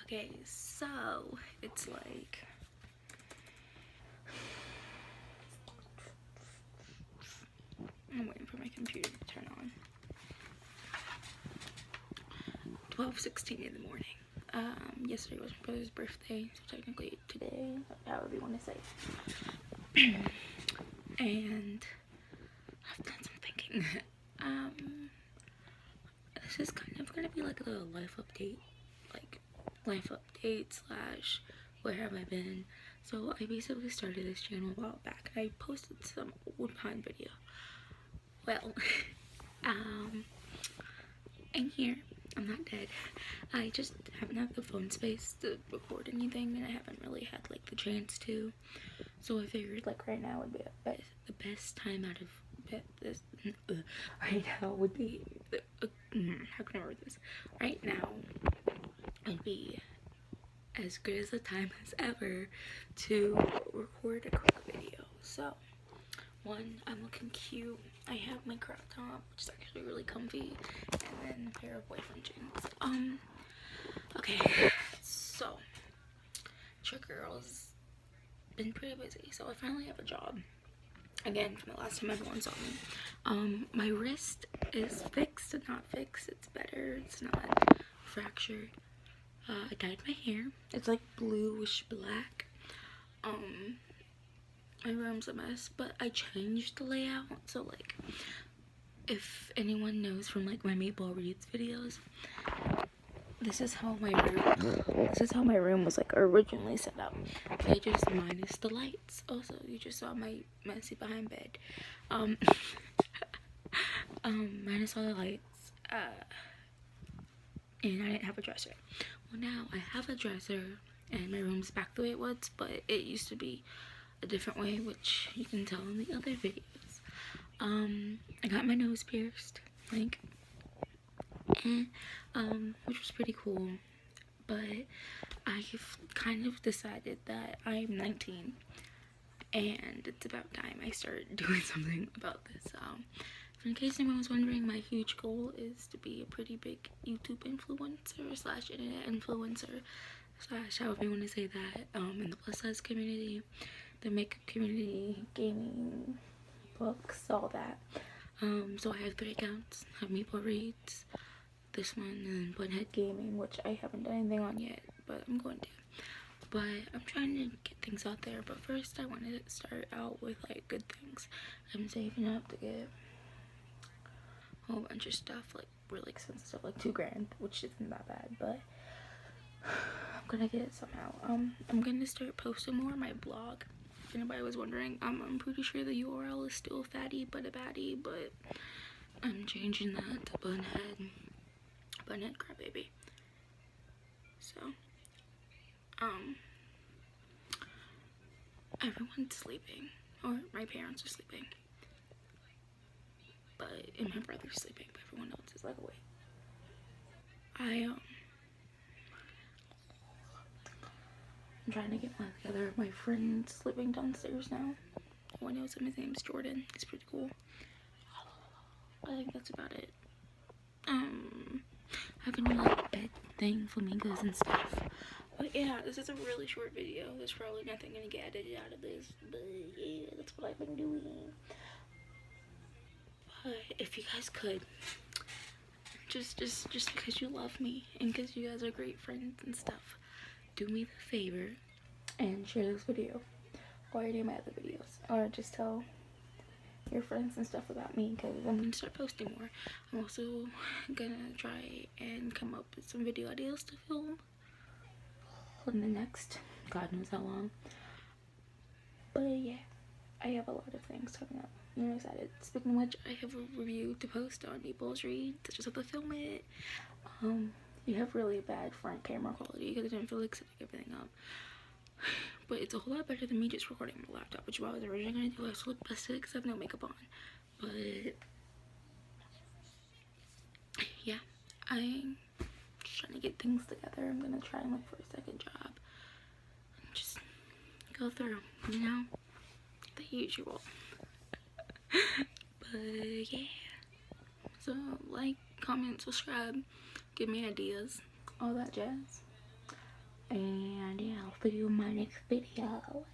Okay, so it's like I'm waiting for my computer to turn on. 12:16 in the morning. Yesterday was my brother's birthday, so technically today, however you want to say. And I've done some thinking. This is kind of gonna be like a little life update, slash where have I been. So I basically started this channel a while back. I posted some old pine video. Well, I'm here. I'm not dead. I just haven't had the phone space to record anything, and I haven't really had like the chance to. So I figured like right now would be the best time out of this. Right now would be how can I word this? Right now would be as good as a time as ever to record a quick video. So one, I'm looking cute. I have my crop top, which is actually really comfy, and then a pair of boyfriend jeans. Okay, so your girl's been pretty busy, so I finally have a job. Again, from the last time everyone saw me. My wrist is fixed and not fixed. It's better. It's not fractured. I dyed my hair. It's like bluish black. My room's a mess, but I changed the layout. So like, if anyone knows from like my Maple Reads videos, this is how my room was like originally set up. I just minus the lights. Also, you just saw my messy behind bed. Minus all the lights. And I didn't have a dresser. Well, now I have a dresser, and my room's back the way it was, but it used to be a different way, which you can tell in the other videos. I got my nose pierced, like, which was pretty cool, but I've kind of decided that I'm 19, and it's about time I start doing something about this. In case anyone was wondering, my huge goal is to be a pretty big YouTube influencer slash internet influencer slash however you want to say that, in the plus size community, the makeup community, gaming, books, all that. So I have 3 accounts. I have Maple Reads, this one, and Bunhead Gaming, which I haven't done anything on yet, but I'm going to. But I'm trying to get things out there. But first, I wanted to start out with like good things. I'm saving up to get a whole bunch of stuff, like really expensive stuff, like $2,000, which isn't that bad, but I'm gonna get it somehow. I'm gonna start posting more on my blog. If anybody was wondering, I'm pretty sure the URL is still Fatty But a Baddie, but I'm changing that to Bunhead Crybaby. So, everyone's sleeping, or my parents are sleeping, and my brother's sleeping, but everyone else is like awake. I'm trying to get my friend's sleeping downstairs now. Everyone knows him. His name's Jordan. He's pretty cool. I think that's about it. I have a new like bed thing, flamingos and stuff. But yeah, this is a really short video. There's probably nothing gonna get edited out of this, but yeah, that's what I've been doing. But if you guys could, just because you love me and because you guys are great friends and stuff, do me the favor and share this video or any of my other videos, or just tell your friends and stuff about me, because I'm gonna start posting more. I'm also gonna try and come up with some video ideas to film in the next God knows how long. But yeah, I have a lot of things coming up. I'm excited. Speaking of which, I have a review to post on Maple's Reads. I just have to film it. You have really bad front camera quality because I didn't feel like setting everything up. But it's a whole lot better than me just recording on my laptop, which is what I was originally going to do. I was look busted because I have no makeup on. But yeah, I'm just trying to get things together. I'm going to try and look for a second job. And just go through, you know, the usual. But yeah. So like, comment, subscribe, give me ideas, all that jazz. And yeah, I'll see you in my next video.